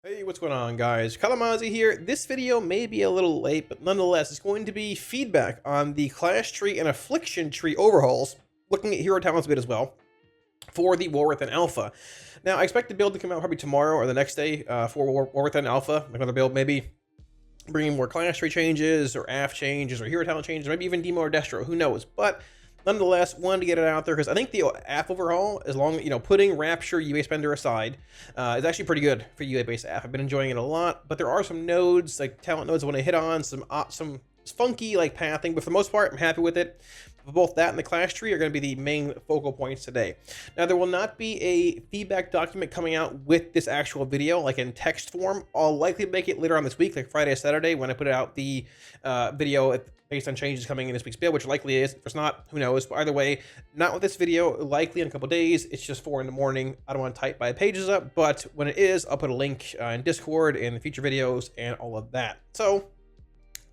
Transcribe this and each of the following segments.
Hey, what's going on, guys? Kalamazi here. This video may be a little late, but nonetheless, it's going to be feedback on the class tree and affliction tree overhauls, looking at hero talents a bit as well, for the Warcraft Alpha. Now, I expect the build to come out probably tomorrow or the next day for Warcraft Alpha. Another build, maybe bringing more class tree changes, or AF changes, or hero talent changes, or maybe even Demo or Destro, who knows? But nonetheless, wanted to get it out there because I think the AF overhaul, as long putting Rapture UA Spender aside, is actually pretty good for UA based AF. I've been enjoying it a lot, but there are some nodes, like talent nodes, I want to hit on some funky like pathing, but for the most part, I'm happy with it. Both that and the class tree are going to be the main focal points today. Now, there will not be a feedback document coming out with this actual video, like in text form. I'll likely make it later on this week, like Friday or Saturday, when I put out the video based on changes coming in this week's build, which likely is. If it's not, who knows? But either way, not with this video, likely in a couple days. It's just 4 in the morning. I don't want to type my pages up, but when it is, I'll put a link in Discord and the future videos and all of that. So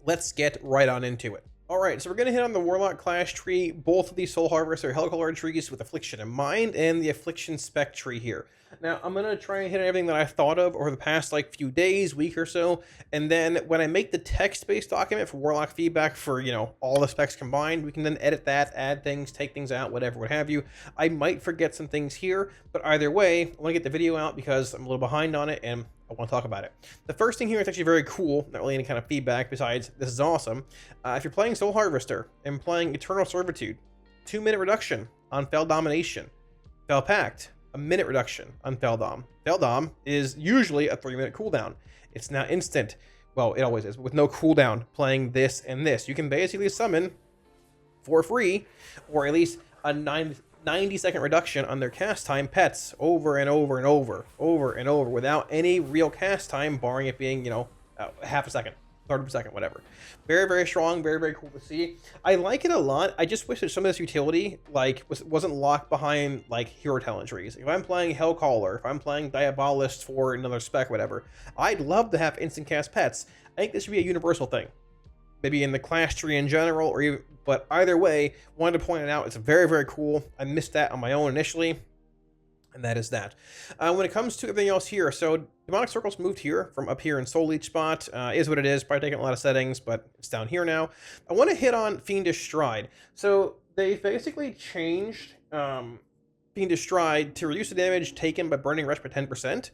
let's get right on into it. All right, so we're going to hit on the Warlock class tree, both of these Soul Harvester Hellcaller trees with Affliction in mind, and the Affliction Spec tree here. Now, I'm going to try and hit everything that I've thought of over the past, like, few days, week or so, and then when I make the text-based document for Warlock feedback for, all the specs combined, we can then edit that, add things, take things out, whatever, what have you. I might forget some things here, but either way, I want to get the video out because I'm a little behind on it, and I want to talk about it. The first thing here is actually very cool, not really any kind of feedback besides this is awesome. If you're playing Soul Harvester and playing Eternal Servitude, 2-minute reduction on Fel Domination. Fel Pact, a minute reduction on Fel Dom. Fel Dom is usually a 3-minute cooldown. It's now instant. Well, it always is, with no cooldown playing this and this. You can basically summon for free, or at least a 90-second reduction on their cast time pets over and over and over without any real cast time, barring it being, half a second, third of a second, whatever. Very, very strong, very, very cool to see. I like it a lot. I just wish that some of this utility, wasn't locked behind, hero talent trees. If I'm playing Hellcaller, if I'm playing Diabolist for another spec, whatever, I'd love to have instant cast pets. I think this should be a universal thing. Maybe in the class tree in general, or even, but either way, wanted to point it out. It's very, very cool. I missed that on my own initially, and that is that. When it comes to everything else here, so Demonic Circles moved here from up here in Soul Leech spot. Is what it is. Probably taking a lot of settings, but it's down here now. I want to hit on Fiendish Stride. So they basically changed Fiendish Stride to reduce the damage taken by Burning Rush by 10%,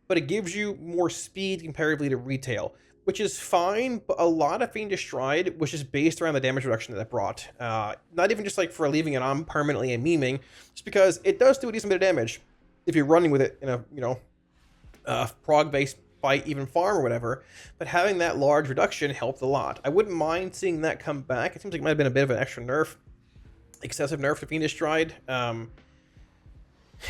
but it gives you more speed comparatively to retail, which is fine, but a lot of Fiendish Stride was just based around the damage reduction that it brought. Not even just for leaving it on permanently and memeing, just because it does do a decent bit of damage if you're running with it in a prog-based fight, even farm or whatever. But having that large reduction helped a lot. I wouldn't mind seeing that come back. It seems like it might have been a bit of an extra nerf, excessive nerf to Fiendish Stride.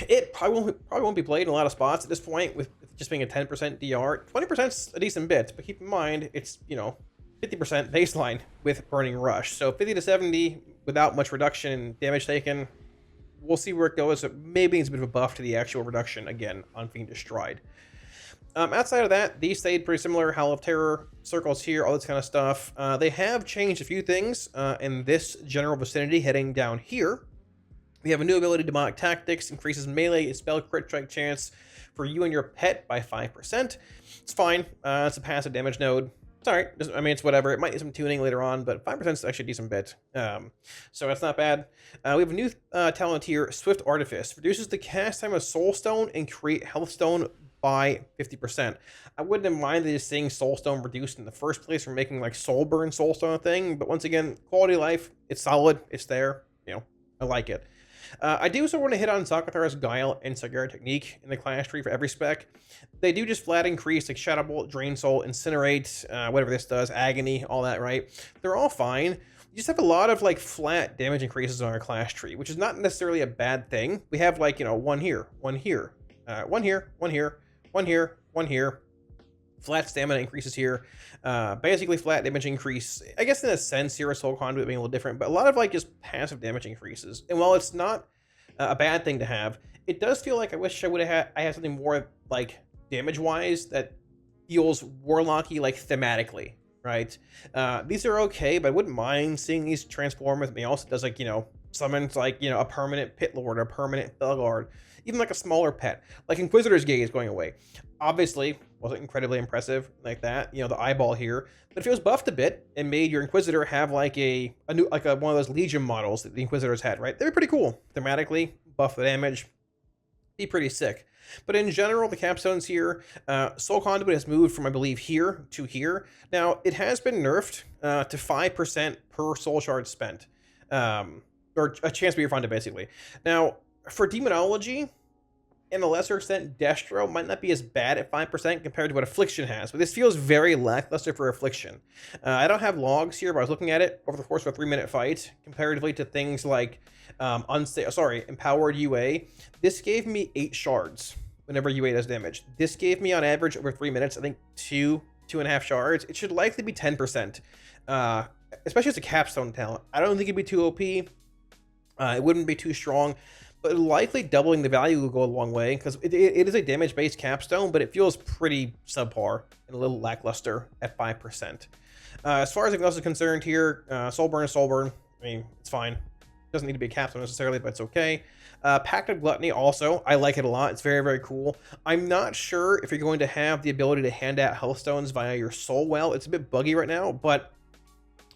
It probably won't be played in a lot of spots at this point, with just being a 10% DR. 20%'s a decent bit, but keep in mind, it's, 50% baseline with Burning Rush. So 50 to 70 without much reduction in damage taken. We'll see where it goes. It maybe it's a bit of a buff to the actual reduction, again, on Fiendish Stride. Outside of that, these stayed pretty similar. Howl of Terror, circles here, all this kind of stuff. They have changed a few things in this general vicinity heading down here. We have a new ability, Demonic Tactics, increases melee and spell crit strike chance for you and your pet by 5%. It's fine. It's a passive damage node. It's alright. I mean, it's whatever. It might need some tuning later on, but 5% is actually a decent bit. So that's not bad. We have a new talent here, Swift Artifice. Reduces the cast time of Soul Stone and create Health Stone by 50%. I wouldn't have minded just seeing Soul Stone reduced in the first place for making Soul Burn Soul Stone a thing, but once again, quality of life, it's solid, it's there, I like it. I do also want to hit on Zakathar's Guile and Sagara Technique in the class tree for every spec. They do just flat increase, Shadow Bolt, Drain Soul, Incinerate, whatever this does, Agony, all that, right? They're all fine. You just have a lot of flat damage increases on our class tree, which is not necessarily a bad thing. We have one here, one here, one here, one here, one here, one here. Flat stamina increases here. Basically flat damage increase. I guess in a sense here, a Soul Conduit being a little different, but a lot of just passive damage increases. And while it's not a bad thing to have, it does feel like I wish I would have had something more damage-wise that feels Warlocky thematically, right? These are okay, but I wouldn't mind seeing these transform with me. Also does summons a permanent Pit Lord or a permanent Felguard. even like a smaller pet, like Inquisitor's Gaze going away. Obviously, wasn't incredibly impressive like that, you know, the eyeball here, but if it was buffed a bit and made your Inquisitor have like a new, like a, one of those Legion models that the Inquisitors had, right? They'd be pretty cool. Thematically, buff the damage, be pretty sick. But in general, the capstones here, Soul Conduit has moved from, I believe, here to here. Now, it has been nerfed to 5% per soul shard spent, or a chance to be refunded, basically. Now, for Demonology, in a lesser extent, Destro might not be as bad at 5% compared to what Affliction has, but this feels very lackluster for Affliction. I don't have logs here, but I was looking at it over the course of a 3-minute fight, comparatively to things like Empowered UA. This gave me 8 shards whenever UA does damage. This gave me, on average, over 3 minutes, I think 2.5 shards. It should likely be 10%, especially as a capstone talent. I don't think it'd be too OP. It wouldn't be too strong, but likely doubling the value will go a long way, because it is a damage-based capstone, but it feels pretty subpar and a little lackluster at 5%. As far as everything else is concerned here, Soulburn is Soulburn. I mean, it's fine. Doesn't need to be a capstone necessarily, but it's okay. Pact of Gluttony also, I like it a lot. It's very, very cool. I'm not sure if you're going to have the ability to hand out healthstones via your soul well. It's a bit buggy right now, but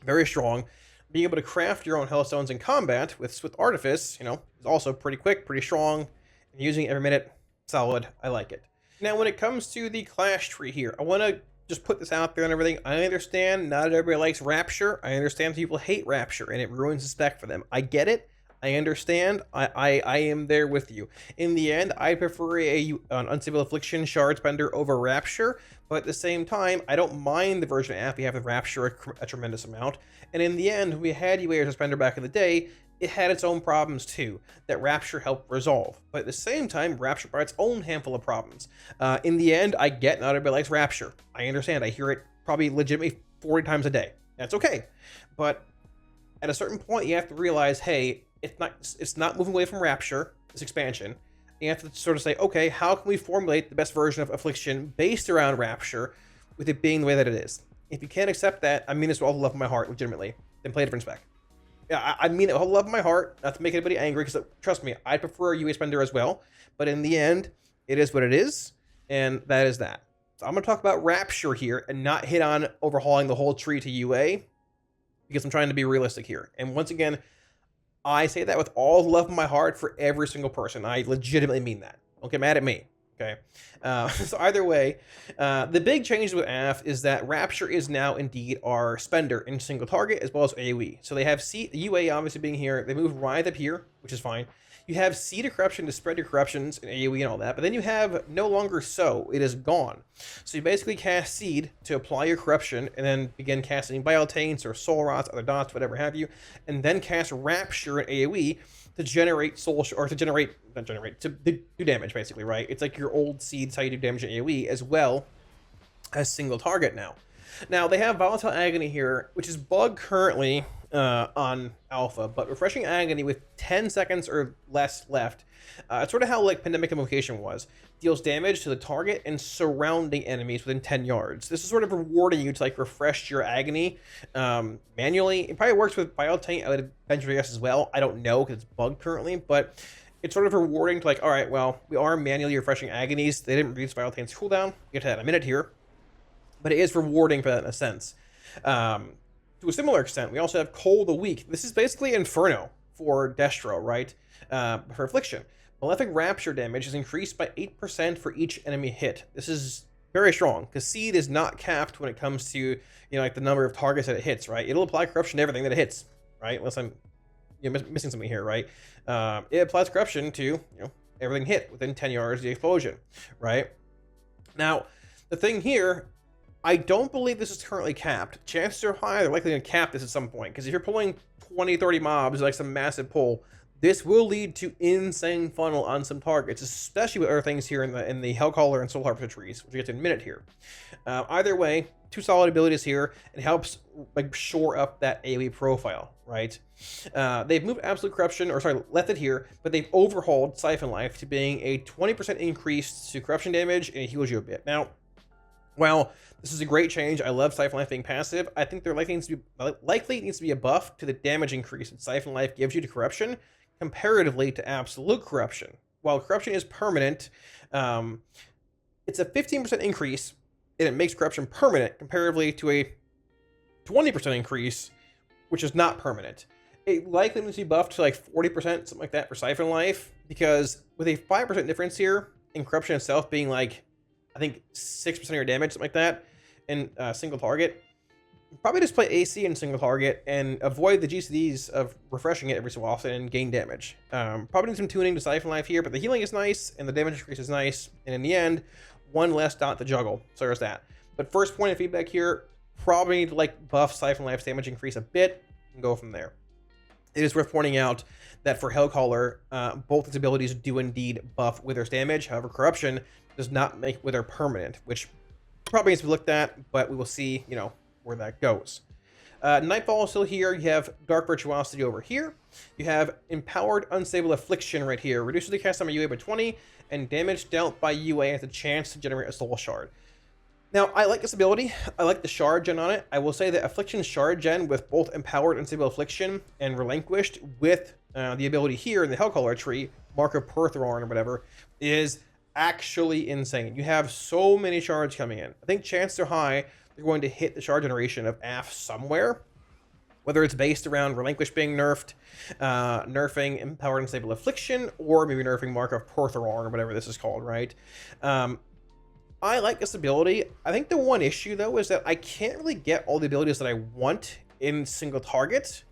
very strong. Being able to craft your own healthstones in combat with Swift Artifice, you know, is also pretty quick, pretty strong. And using it every minute, solid. I like it. Now, when it comes to the clash tree here, I want to just put this out there and everything. I understand not everybody likes Rapture. I understand people hate Rapture and it ruins the spec for them. I get it. I understand. I am there with you. In the end, I prefer an Unstable Affliction Shard Spender over Rapture, but at the same time, I don't mind the version of Aff we have with Rapture a tremendous amount. And in the end, we had UA as a spender back in the day. It had its own problems too, that Rapture helped resolve. But at the same time, Rapture brought its own handful of problems. In the end, I get not everybody likes Rapture. I understand. I hear it probably legitimately 40 times a day. That's okay. But at a certain point, you have to realize, hey, it's not moving away from Rapture, this expansion. You have to sort of say, okay, how can we formulate the best version of Affliction based around Rapture with it being the way that it is? If you can't accept that, I mean this with all the love of my heart, legitimately, then play a different spec. Yeah, I mean it with all the love of my heart, not to make anybody angry, because trust me, I prefer a UA spender as well, but in the end, it is what it is, and that is that. So I'm going to talk about Rapture here and not hit on overhauling the whole tree to UA, because I'm trying to be realistic here. And once again, I say that with all the love of my heart for every single person. I legitimately mean that. Don't get mad at me. Okay. So either way, the big change with Aff is that Rapture is now indeed our spender in single target as well as AoE. So they have UA obviously being here. They move Writhe up here, which is fine. You have Seed of Corruption to spread your corruptions and AoE and all that, but then you have no longer Sow. It is gone. So you basically cast Seed to apply your corruption and then begin casting Bile-Taints or Soul Rots, other dots, whatever have you, and then cast Rapture and AoE to generate to do damage, basically, right? It's like your old Seeds, how you do damage in AoE, as well as single target now. Now, they have Volatile Agony here, which is bugged currently on Alpha, but Refreshing Agony with 10 seconds or less left, it's sort of how like Pandemic Invocation was. Deals damage to the target and surrounding enemies within 10 yards. This is sort of rewarding you to like refresh your Agony manually. It probably works with Bile-Taint. I would eventually guess as well. I don't know because it's bugged currently, but it's sort of rewarding to like, all right, well, we are manually refreshing Agonies. They didn't reduce Bile-Taint's cooldown. We'll get to that in a minute here. But it is rewarding for that in a sense. To a similar extent, we also have Cold the Weak. This is basically Inferno for Destro, right? For Affliction. Malefic Rapture damage is increased by 8% for each enemy hit. This is very strong, because Seed is not capped when it comes to, you know, like the number of targets that it hits, right? It'll apply corruption to everything that it hits, right? Unless I'm missing something here, right? It applies corruption to, everything hit within 10 yards of the explosion, right? Now, the thing here, I don't believe this is currently capped. Chances are high they're likely going to cap this at some point, because if you're pulling 20, 30 mobs, like some massive pull, this will lead to insane funnel on some targets, especially with other things here in the Hellcaller and Soul Harvester trees, which we'll get to in a minute here. Either way, 2 solid abilities here. It helps like shore up that AoE profile, right? They've moved Absolute Corruption, or sorry, left it here, but they've overhauled Siphon Life to being a 20% increase to corruption damage, and it heals you a bit. Now, while this is a great change, I love Siphon Life being passive, I think there likely needs to be a buff to the damage increase that Siphon Life gives you to corruption, comparatively to Absolute Corruption, while corruption is permanent, it's a 15% increase, and it makes corruption permanent comparatively to a 20% increase, which is not permanent. It likely needs to be buffed to like 40%, something like that for Siphon Life, because with a 5% difference here in corruption itself being like, I think 6% of your damage, something like that, in single target, probably just play AC in single target and avoid the GCDs of refreshing it every so often and gain damage. Probably need some tuning to Siphon Life here, but the healing is nice and the damage increase is nice, and in the end, one less dot to juggle. So there's that. But first point of feedback here, probably need to like buff Siphon Life's damage increase a bit and go from there. It is worth pointing out that for Hellcaller, both its abilities do indeed buff Wither's damage. However, Corruption does not make Wither permanent, which probably needs to be looked at, but we will see, you know, where that goes. Nightfall is still here. You have Dark Virtuosity over here. You have Empowered Unstable Affliction right here. Reduces the cast time of UA by 20, and damage dealt by UA has a chance to generate a Soul Shard. Now, I like this ability. I like the Shard gen on it. I will say that Affliction Shard gen with both Empowered Unstable Affliction and Relinquished with the ability here in the Hellcaller tree, Mark of Perthorn or whatever, is actually insane. You have so many shards coming in. I think chances are high they're going to hit the shard generation of Aff somewhere, whether it's based around Relinquish being nerfed, nerfing Empowered Unstable Affliction, or maybe nerfing Mark of Perthorn or whatever this is called, right? I like this ability. I think the one issue, though, is that I can't really get all the abilities that I want in single target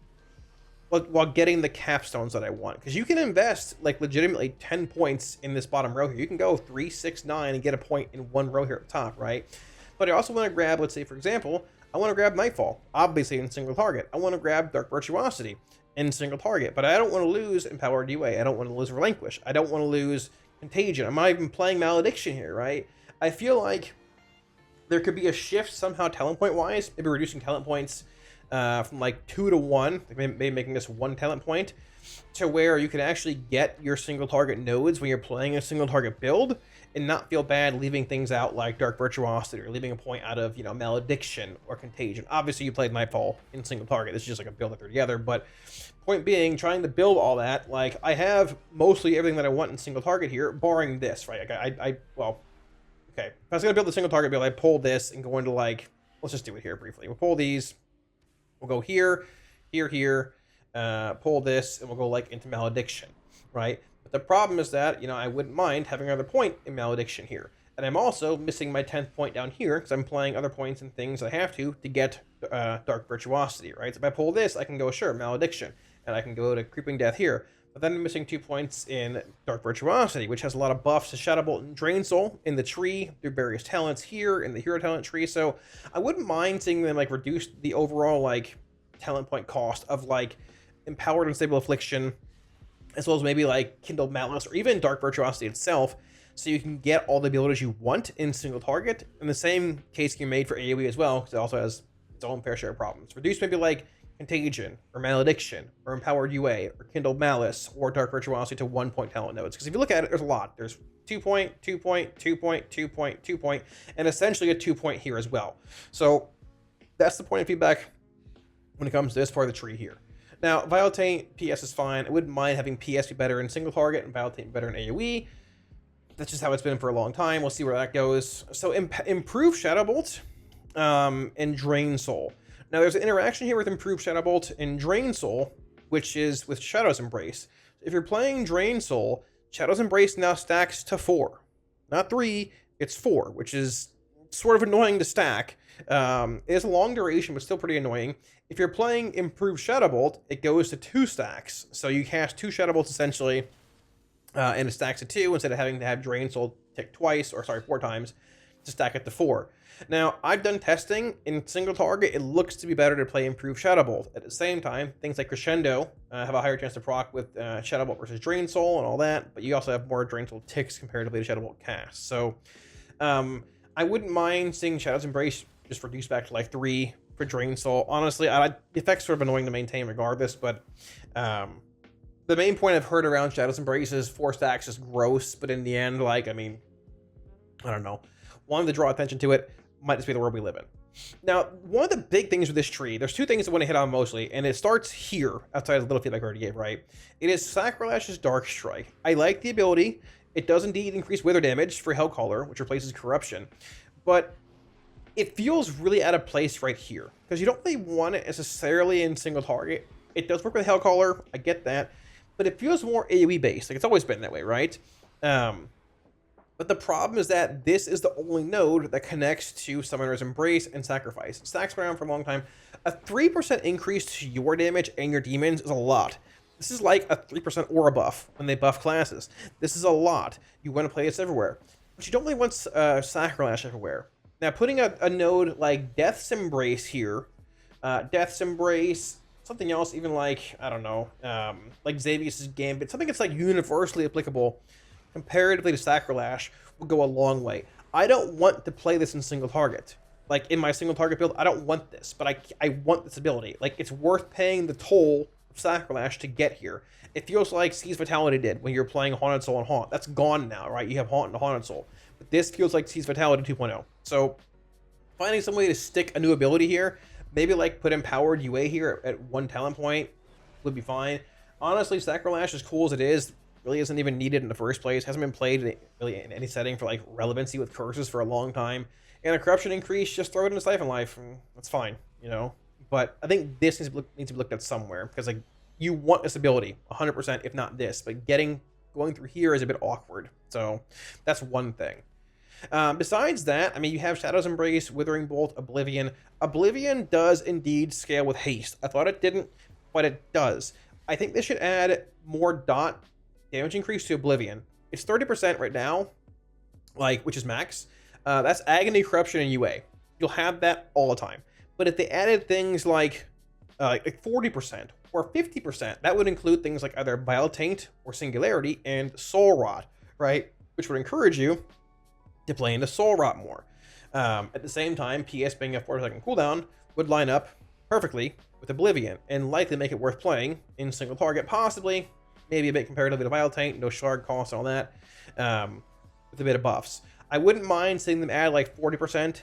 while getting the capstones that I want. Because you can invest, like, legitimately 10 points in this bottom row here. You can go 3, 6, 9 and get a point in one row here at the top, right? But I also want to grab, let's say, for example, I want to grab Nightfall, obviously in single target. I want to grab Dark Virtuosity in single target. But I don't want to lose Empowered UA. I don't want to lose Relinquish. I don't want to lose Contagion. I'm not even playing Malediction here, right? I feel like there could be a shift somehow talent point wise, maybe reducing talent points from like 2 to 1, maybe making this 1 talent point, to where you can actually get your single target nodes when you're playing a single target build and not feel bad leaving things out like Dark Virtuosity or leaving a point out of, you know, Malediction or Contagion. Obviously you played Nightfall in single target. This is just like a build that they're together, but point being, trying to build all that, like I have mostly everything that I want in single target here, barring this, right? Like well, okay, if I was going to build the single target build, I'd pull this and go into, like, let's just do it here briefly. We'll pull these. We'll go here, here, here, pull this, and we'll go, like, into Malediction, right? But the problem is that, you know, I wouldn't mind having another point in Malediction here. And I'm also missing my 10th point down here because I'm playing other points and things I have to get Dark Virtuosity, right? So if I pull this, I can go, sure, Malediction. And I can go to Creeping Death here. But then I'm missing 2 points in Dark Virtuosity, which has a lot of buffs to Shadow Bolt and Drain Soul in the tree through various talents here in the Hero Talent tree. So I wouldn't mind seeing them like reduce the overall like talent point cost of like Empowered Unstable Affliction, as well as maybe like Kindled Malice or even Dark Virtuosity itself, so you can get all the abilities you want in single target. And the same case can be made for AoE as well, because it also has its own fair share of problems. Reduce maybe like Contagion, or Malediction, or Empowered UA, or Kindled Malice, or Dark Virtuosity to 1 point talent nodes. Because if you look at it, there's a lot. There's 2 point, 2 point, 2 point, 2 point, 2 point, and essentially a 2 point here as well. So that's the point of feedback when it comes to this part of the tree here. Now, Vile Taint, PS is fine. I wouldn't mind having PS be better in single target and Vile Taint better in AoE. That's just how it's been for a long time. We'll see where that goes. So improve Shadow Bolt and Drain Soul. Now, there's an interaction here with Improved Shadow Bolt and Drain Soul, which is with Shadow's Embrace. If you're playing Drain Soul, Shadow's Embrace now stacks to 4. Not 3, it's 4, which is sort of annoying to stack. It is a long duration, but still pretty annoying. If you're playing Improved Shadow Bolt, it goes to 2 stacks. So you cast 2 Shadow Bolts essentially, and it stacks to 2 instead of having to have Drain Soul tick twice, or sorry, 4 times, to stack it to 4. Now, I've done testing in single target. It looks to be better to play Improved Shadow Bolt. At the same time, things like Crescendo have a higher chance to proc with Shadow Bolt versus Drain Soul and all that, but you also have more Drain Soul ticks comparatively to Shadow Bolt cast. So, I wouldn't mind seeing Shadow's Embrace just reduce back to like 3 for Drain Soul. Honestly, the effect's sort of annoying to maintain regardless, but the main point I've heard around Shadow's Embrace is 4 stacks is gross, but in the end, like, I mean, I don't know. Wanted to draw attention to it. might just be the world we live in. Now, one of the big things with this tree, there's two things I want to hit on mostly, and it starts here, outside of the little feedback I already gave, right? It is Sacrilash's Dark Strike. I like the ability. It does indeed increase wither damage for Hellcaller, which replaces corruption, but it feels really out of place right here, because you don't really want it necessarily in single target. It does work with Hellcaller, I get that, but it feels more AoE based, like it's always been that way, right? But the problem is that this is the only node that connects to Summoner's Embrace and Sacrifice. Stack's been around for a long time. A 3% increase to your damage and your demons is a lot. This is like a 3% aura buff when they buff classes. This is a lot. You want to play this everywhere. But you don't really want Sacrilash everywhere. Now, putting a node like Death's Embrace here, Death's Embrace, something else even like, I don't know, like Xavius' Gambit, something that's like universally applicable comparatively to Sacrilash will go a long way. I don't want to play this in single target. Like in my single target build, I don't want this, but I want this ability. Like it's worth paying the toll of Sacrilash to get here. It feels like Seize Vitality did when you're playing Haunted Soul and Haunt. That's gone now, right? You have Haunt and Haunted Soul. But this feels like Seize Vitality 2.0. So finding some way to stick a new ability here, maybe like put Empowered UA here at 1 talent point would be fine. Honestly, Sacrilash, as cool as it is, really isn't even needed in the first place. Hasn't been played really in any setting for like relevancy with curses for a long time. And a corruption increase, just throw it in a Siphon Life, and that's fine, you know. But I think this needs to be looked at somewhere, because like you want this ability 100%, if not this. But going through here is a bit awkward. So that's one thing. Besides that, I mean, you have Shadow's Embrace, Withering Bolt, Oblivion. Oblivion does indeed scale with haste. I thought it didn't, but it does. I think this should add more dot damage increase to Oblivion. It's 30% right now, like, which is max. That's Agony, Corruption, and UA. You'll have that all the time. But if they added things like 40% or 50%, that would include things like either Vile Taint or Singularity and Soul Rot, right? Which would encourage you to play into Soul Rot more. At the same time, PS being a 4-second cooldown would line up perfectly with Oblivion and likely make it worth playing in single target, possibly, maybe a bit comparatively to Vile Taint, no shard cost and all that, with a bit of buffs. I wouldn't mind seeing them add like 40%,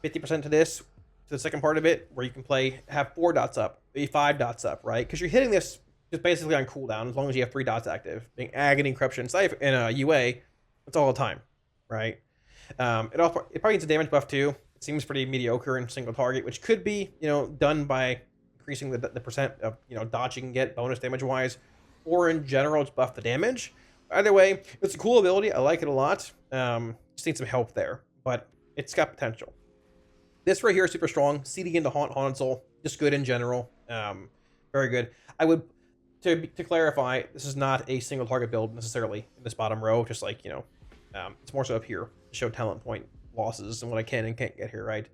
50% to this, to the second part of it, where you can have 4 dots up, maybe 5 dots up, right? Because you're hitting this just basically on cooldown, as long as you have 3 dots active. Being Agony, Corruption, and UA, that's all the time, right? It probably needs a damage buff too. It seems pretty mediocre in single target, which could be, you know, done by increasing the percent of, you know, dots you can get bonus damage wise, or in general just buff the damage. Either way, it's a cool ability. I like it a lot. Just need some help there, but it's got potential. This right here is super strong. Seeding into Haunted Soul, just good in general. Very good. I would, to clarify, this is not a single target build necessarily in this bottom row. Just like, you know, it's more so up here to show talent point losses and what I can and can't get here, right?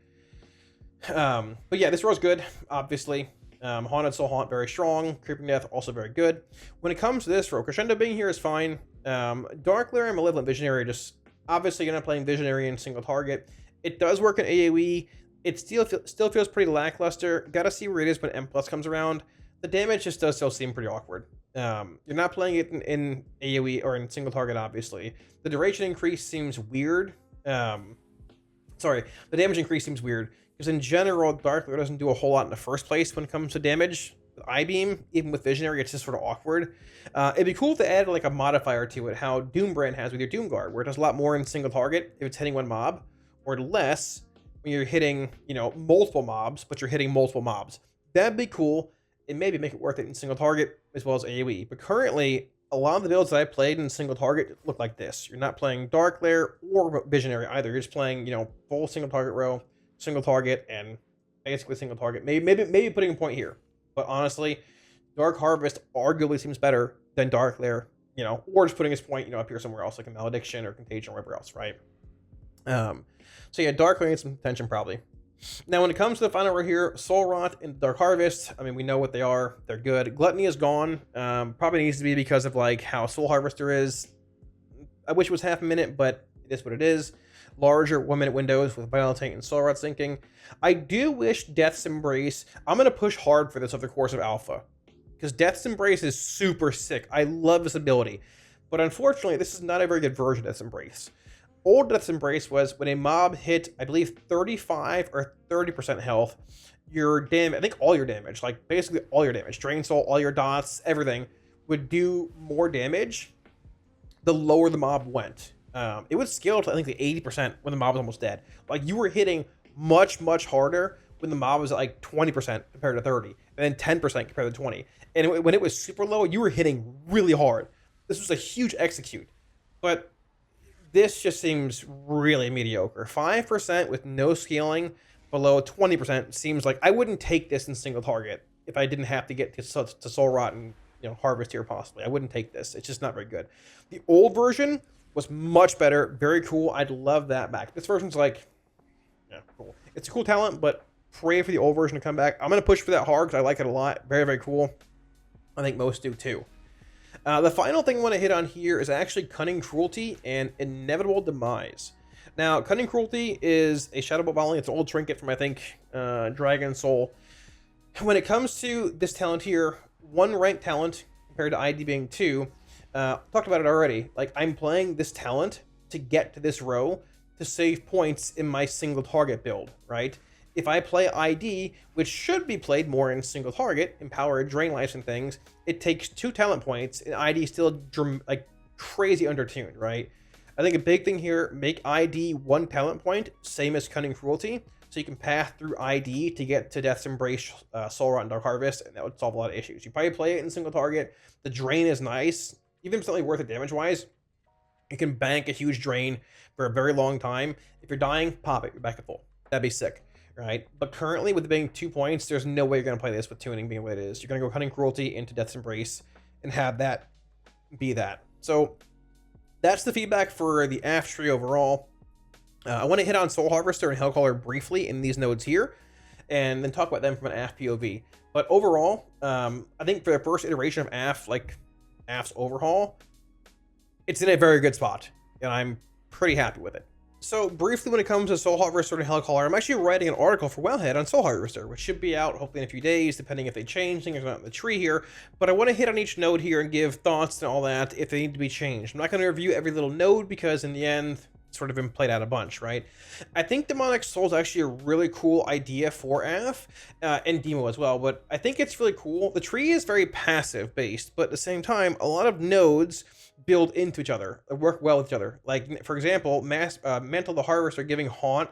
But yeah, this row is good, obviously. Haunted Soul Haunt, very strong. Creeping Death, also very good. When it comes to this row, Crescendo being here is fine. Dark Lair and Malevolent Visionary, just obviously you're not playing Visionary in single target. It does work in AoE. It still feels pretty lackluster. Gotta see where it is when M+ comes around. The damage just does still seem pretty awkward. You're not playing it in AoE or in single target, obviously. The duration increase seems weird. Sorry, the damage increase seems weird. Because in general, Dark Lair doesn't do a whole lot in the first place when it comes to damage. With I-Beam, even with Visionary, it's just sort of awkward. It'd be cool to add like a modifier to it, how Doombrand has with your Doomguard, where it does a lot more in single target if it's hitting one mob, or less when you're hitting, you know, multiple mobs, but you're hitting multiple mobs. That'd be cool, and maybe make it worth it in single target as well as AoE. But currently, a lot of the builds that I played in single target look like this. You're not playing Dark Lair or Visionary either. You're just playing, you know, full single target row, single target, and basically single target. Maybe putting a point here. But honestly, Dark Harvest arguably seems better than Dark Lair, you know, or just putting his point, you know, up here somewhere else, like a Malediction or Contagion or wherever else, right? So yeah, Dark Lair needs some attention probably. Now, when it comes to the final row here, Soul Rot and Dark Harvest, I mean, we know what they are. They're good. Gluttony is gone. Probably needs to be because of like how Soul Harvester is. I wish it was half a minute, but it is what it is. Larger 1 minute windows with Vile Taint and Soul Rot syncing. I do wish Death's Embrace. I'm going to push hard for this over the course of Alpha, because Death's Embrace is super sick. I love this ability, but unfortunately, this is not a very good version of Death's Embrace. Old Death's Embrace was when a mob hit, I believe, 35 or 30% health, your damage, I think all your damage, like basically all your damage, Drain Soul, all your dots, everything, would do more damage the lower the mob went. It would scale to, I think, the 80% when the mob was almost dead. Like, you were hitting much, much harder when the mob was at like 20% compared to 30, and then 10% compared to 20. And when it was super low, you were hitting really hard. This was a huge execute. But this just seems really mediocre. 5% with no scaling below 20% seems like I wouldn't take this in single target if I didn't have to get to Soul Rot and Harvest here possibly. I wouldn't take this. It's just not very good. The old version was much better. Very cool. I'd love that back. This version's like, yeah, cool. It's a cool talent, but pray for the old version to come back. I'm going to push for that hard because I like it a lot. Very, very cool. I think most do too. The final thing I want to hit on here is actually Cunning Cruelty and Inevitable Demise. Now, Cunning Cruelty is a Shadow Bolt Volley. It's an old trinket from, I think, Dragon Soul. When it comes to this talent here, 1 ranked talent compared to ID being 2. Talked about it already. Like, I'm playing this talent to get to this row to save points in my single target build, right? If I play ID, which should be played more in single target, Empower, Drain Life, and things, it takes 2 talent points, and ID still like crazy undertuned, right? I think a big thing here, make ID 1 talent point, same as Cunning Cruelty, so you can path through ID to get to Death's Embrace, Soul Rot, and Dark Harvest, and that would solve a lot of issues. You probably play it in single target. The drain is nice, even if it's not really worth it damage-wise. You can bank a huge drain for a very long time. If you're dying, pop it. You're back at full. That'd be sick, right? But currently, with it being 2 points, there's no way you're going to play this with tuning being what it is. You're going to go Cunning Cruelty into Death's Embrace and have that be that. So that's the feedback for the AF tree overall. I want to hit on Soul Harvester and Hellcaller briefly in these nodes here, and then talk about them from an AF POV. But overall, I think for the first iteration of AF, like AF's overhaul, it's in a very good spot, and I'm pretty happy with it. So briefly, when it comes to Soul Harvester and Hellcaller, I'm actually writing an article for Wellhead on Soul Harvester, which should be out hopefully in a few days, depending if they change things or not in the tree here. But I want to hit on each node here and give thoughts and all that if they need to be changed. I'm not going to review every little node because in the end, it's sort of been played out a bunch, right? I think Demonic Soul is actually a really cool idea for AF and Demo as well, but I think it's really cool. The tree is very passive based, but at the same time, a lot of nodes build into each other, work well with each other. Like, for example, Mantle the Harvester giving Haunt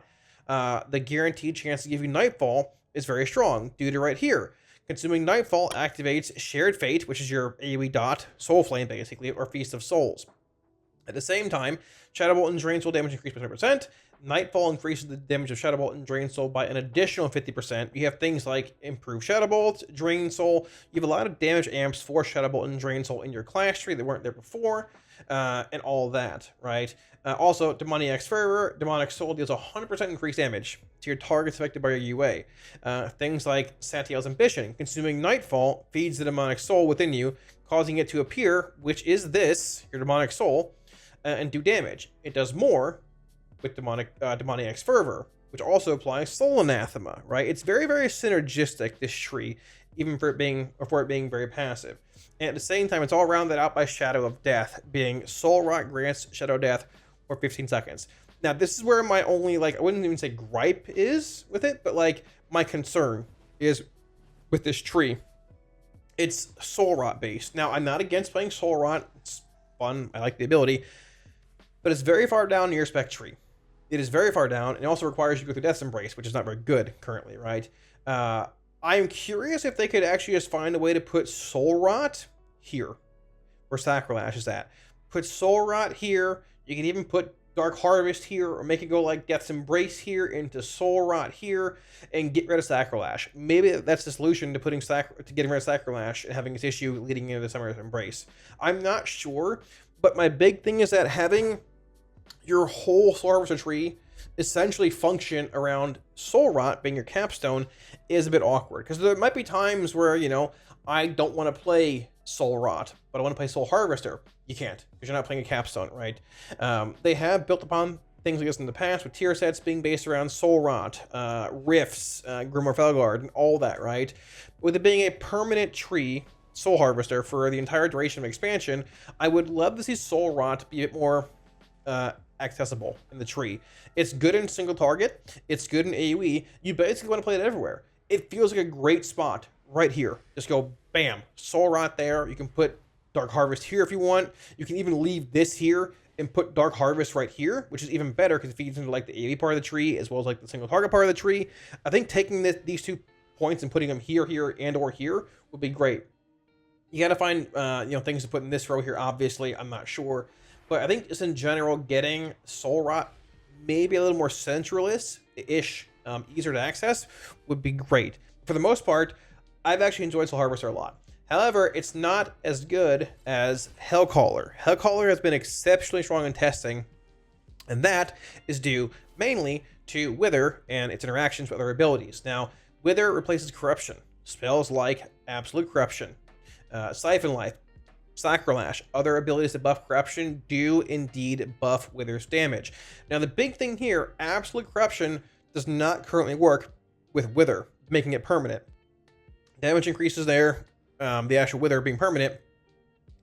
the guaranteed chance to give you Nightfall is very strong due to right here. Consuming Nightfall activates Shared Fate, which is your AoE dot, Soul Flame basically, or Feast of Souls. At the same time, Shadow Bolt and Drain Soul damage increased by 10%. Nightfall increases the damage of Shadow Bolt and Drain Soul by an additional 50%. You have things like Improved Shadow Bolt, Drain Soul. You have a lot of damage amps for Shadow Bolt and Drain Soul in your class tree that weren't there before, and all that, right? Also, Demoniac's Fervor, Demonic Soul deals 100% increased damage to your targets affected by your UA. Things like Satiel's Ambition, consuming Nightfall feeds the Demonic Soul within you, causing it to appear, which is this, your Demonic Soul, and do damage. It does more with Demoniac's Fervor, which also applies Soul Anathema, right? It's very, very synergistic, this tree, even for it being very passive. And at the same time, it's all rounded out by Shadow of Death, being Soul Rot grants Shadow Death for 15 seconds. Now, this is where my only, like, I wouldn't even say gripe is with it, but, like, my concern is with this tree. It's Soul Rot based. Now, I'm not against playing Soul Rot. It's fun. I like the ability. But it's very far down in your spec tree. It is very far down, and it also requires you to go through Death's Embrace, which is not very good currently, right? I'm curious if they could actually just find a way to put Soul Rot here, where Sacrilash is at. Put Soul Rot here. You can even put Dark Harvest here, or make it go like Death's Embrace here into Soul Rot here, and get rid of Sacrilash. Maybe that's the solution to getting rid of Sacrilash and having this issue leading into the Summer's Embrace. I'm not sure, but my big thing is that having your whole Soul Harvester tree essentially function around Soul Rot being your capstone is a bit awkward, because there might be times where, you know, I don't want to play Soul Rot, but I want to play Soul Harvester. You can't, because you're not playing a capstone, right? They have built upon things like this in the past, with tier sets being based around Soul Rot, Rifts, Grimoire Felguard, and all that, right? With it being a permanent tree, Soul Harvester, for the entire duration of expansion, I would love to see Soul Rot be a bit more accessible in the tree. It's good in single target. It's good in AoE. You basically want to play it everywhere. It feels like a great spot right here. Just go bam, Soul Rot there. You can put Dark Harvest here if you want. You can even leave this here and put Dark Harvest right here, which is even better because it feeds into like the AoE part of the tree as well as like the single target part of the tree. I think taking these 2 points and putting them here, and or here would be great. You got to find things to put in this row here. Obviously, I'm not sure, but I think just in general, getting Soul Rot maybe a little more centralist-ish, easier to access would be great. For the most part, I've actually enjoyed Soul Harvester a lot. However, it's not as good as Hellcaller. Hellcaller has been exceptionally strong in testing, and that is due mainly to Wither and its interactions with other abilities. Now, Wither replaces Corruption. Spells like Absolute Corruption, Siphon Life, Sacrolash, other abilities that buff Corruption do indeed buff Wither's damage. Now, the big thing here, Absolute Corruption does not currently work with Wither, making it permanent. Damage increases there. The actual Wither being permanent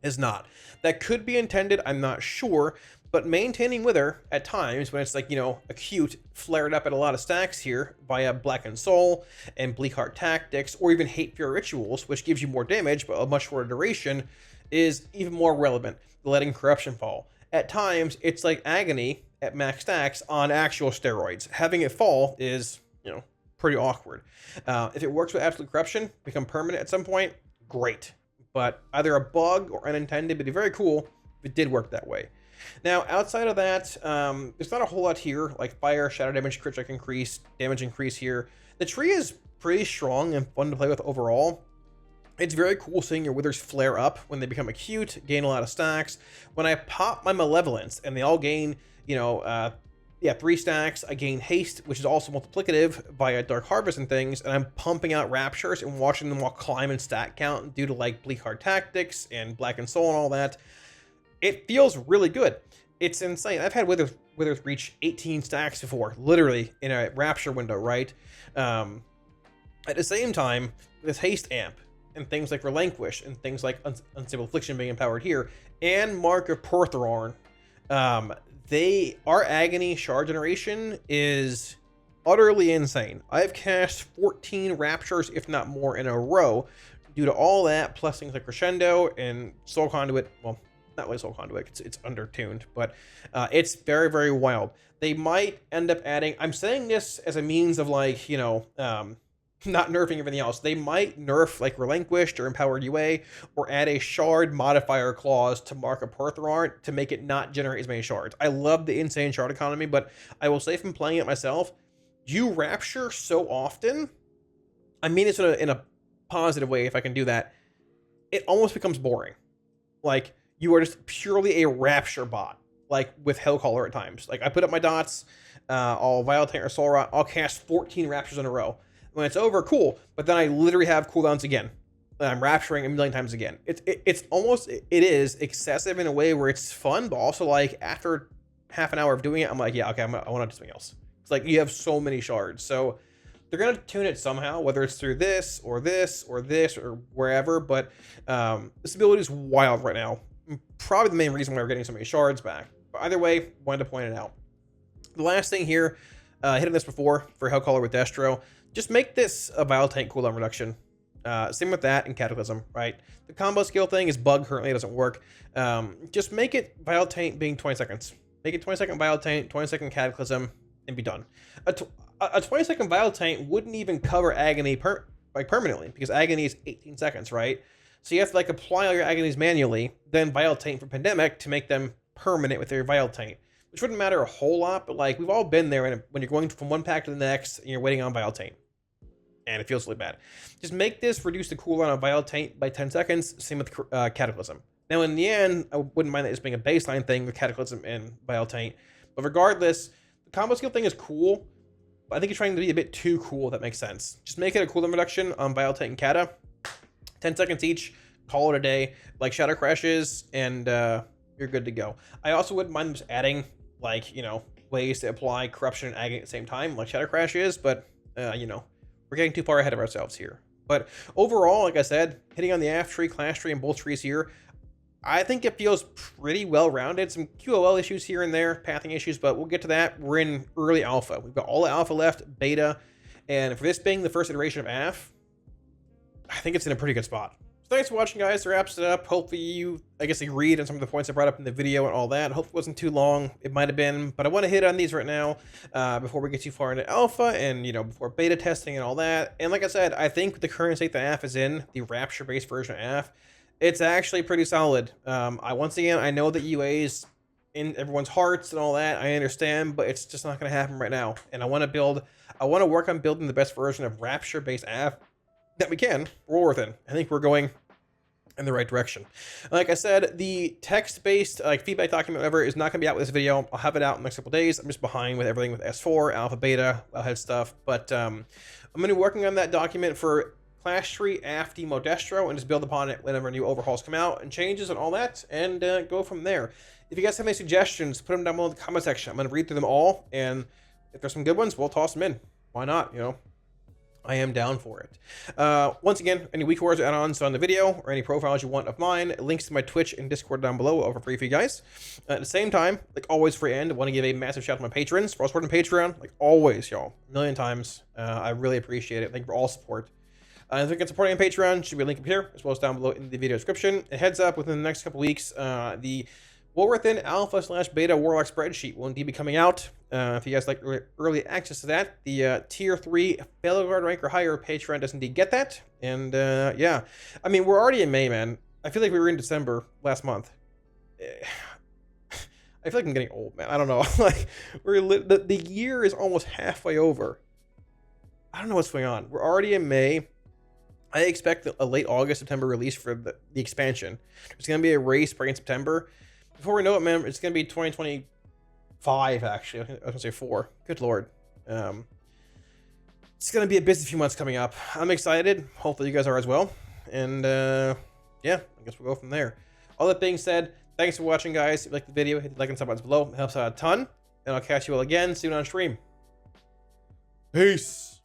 is not. That could be intended, I'm not sure, but maintaining Wither at times when it's like, acute, flared up at a lot of stacks here via Blackened Soul and Bleak Heart Tactics, or even Hate Fear Rituals, which gives you more damage but a much shorter duration, is even more relevant than letting Corruption fall. At times, it's like Agony at max stacks on actual steroids. Having it fall is, pretty awkward. If it works with Absolute Corruption, become permanent at some point, great, but either a bug or unintended, but it'd be very cool if it did work that way. Now, outside of that, there's not a whole lot here, like fire, shadow damage, crit check increase, damage increase here. The tree is pretty strong and fun to play with overall. It's very cool seeing your Withers flare up when they become acute, gain a lot of stacks. When I pop my Malevolence and they all gain, 3 stacks, I gain haste, which is also multiplicative via Dark Harvest and things, and I'm pumping out Raptures and watching them all climb in stat count due to like Bleak Heart Tactics and Blackened Soul and all that. It feels really good. It's insane. I've had Withers reach 18 stacks before, literally in a Rapture window, right? At the same time, this haste amp and things like Relinquish and things like Unstable Affliction being empowered here, and Mark of Porthorn, our Agony shard generation is utterly insane. I've cast 14 Raptures, if not more, in a row due to all that, plus things like Crescendo and Soul Conduit. Well, not really Soul Conduit, it's undertuned, but it's very, very wild. They might end up adding, I'm saying this as a means of like, not nerfing everything else. They might nerf like Relinquished or Empowered UA, or add a shard modifier clause to Mark of Porthorn to make it not generate as many shards. I love the insane shard economy, but I will say from playing it myself, you Rapture so often, I mean this in a positive way if I can do that, it almost becomes boring. Like, you are just purely a Rapture bot, like with Hellcaller at times. Like, I put up my dots, I'll Violate or Soul Rot, I'll cast 14 Raptures in a row. When it's over, cool, but then I literally have cooldowns again. I'm Rapturing a million times again. It's almost, it is excessive in a way where it's fun, but also like after half an hour of doing it, I'm like, yeah, okay, I want to do something else. It's like you have so many shards. So they're going to tune it somehow, whether it's through this or this or this or wherever, but this ability is wild right now. Probably the main reason why we're getting so many shards back. But either way, wanted to point it out. The last thing here, hit on this before for Hellcaller with Destro, just make this a Vile Taint cooldown reduction. Same with that and Cataclysm, right? The combo skill thing is bug currently, it doesn't work. Just make it Vile Taint being 20 seconds. Make it 20 second Vile Taint, 20 second Cataclysm, and be done. A 20 second Vile Taint wouldn't even cover Agony permanently, because Agony is 18 seconds, right? So you have to like apply all your Agonies manually, then Vile Taint for Pandemic to make them permanent with your Vile Taint. Which wouldn't matter a whole lot, but like we've all been there when you're going from one pack to the next and you're waiting on Vile Taint. And it feels really bad. Just make this reduce the cooldown on Vile Taint by 10 seconds, same with Cataclysm. Now in the end, I wouldn't mind that just being a baseline thing with Cataclysm and Vile Taint. But regardless, the combo skill thing is cool. But I think you're trying to be a bit too cool, if that makes sense. Just make it a cooldown reduction on Vile Taint and Cata. 10 seconds each, call it a day, like Shadow Crashes, and you're good to go. I also wouldn't mind just adding like, ways to apply Corruption and Agony at the same time, like Shadow Crash is, but, we're getting too far ahead of ourselves here. But overall, like I said, hitting on the Aff tree, Clash tree, and both trees here, I think it feels pretty well-rounded. Some QOL issues here and there, pathing issues, but we'll get to that. We're in early alpha. We've got all the alpha left, beta, and for this being the first iteration of AF, I think it's in a pretty good spot. So thanks for watching, guys. That wraps it up. Hopefully you, I guess, agreed on some of the points I brought up in the video and all that. Hope it wasn't too long. It might have been, but I want to hit on these right now before we get too far into alpha and, you know, before beta testing and all that. And like I said, I think with the current state that AF is in, the Rapture-based version of AF, it's actually pretty solid. Once again, I know that UA's in everyone's hearts and all that. I understand, but it's just not going to happen right now. And I want to work on building the best version of Rapture-based AF that we can roll within. I think we're going in the right direction. Like I said, the text-based feedback document, whatever, is not going to be out with this video. I'll have it out in the next couple days. I'm just behind with everything with S4, alpha, beta, wellhead stuff. But I'm going to be working on that document for Clash Tree, AF, Demo, Destro, and just build upon it whenever new overhauls come out and changes and all that, and go from there. If you guys have any suggestions, put them down below in the comment section. I'm going to read through them all, and if there's some good ones, we'll toss them in. Why not, you know? I am down for it. Once again, any weak words or add-ons on the video or any profiles you want of mine, links to my Twitch and Discord down below over free for you guys. At the same time, like always for end, I want to give a massive shout out to my patrons for all supporting Patreon. Like always, y'all, a million times. I really appreciate it. Thank you for all support. If you can support me on Patreon, should be a link up here, as well as down below in the video description. And heads up, within the next couple weeks, the Within Alpha/Beta Warlock spreadsheet will indeed be coming out. If you guys like early access to that, the Tier 3 Failure Guard rank or higher Patreon does indeed get that. And yeah, I mean, we're already in May, man. I feel like we were in December last month. I feel like I'm getting old, man. I don't know. Like, the year is almost halfway over. I don't know what's going on. We're already in May. I expect a late August, September release for the expansion. There's going to be a race spring in September. Before we know it, man, it's going to be 2025, actually. I was going to say 4. Good Lord. It's going to be a busy few months coming up. I'm excited. Hopefully you guys are as well. And yeah, I guess we'll go from there. All that being said, thanks for watching, guys. If you liked the video, hit the like and sub buttons below. It helps out a ton. And I'll catch you all again soon on stream. Peace.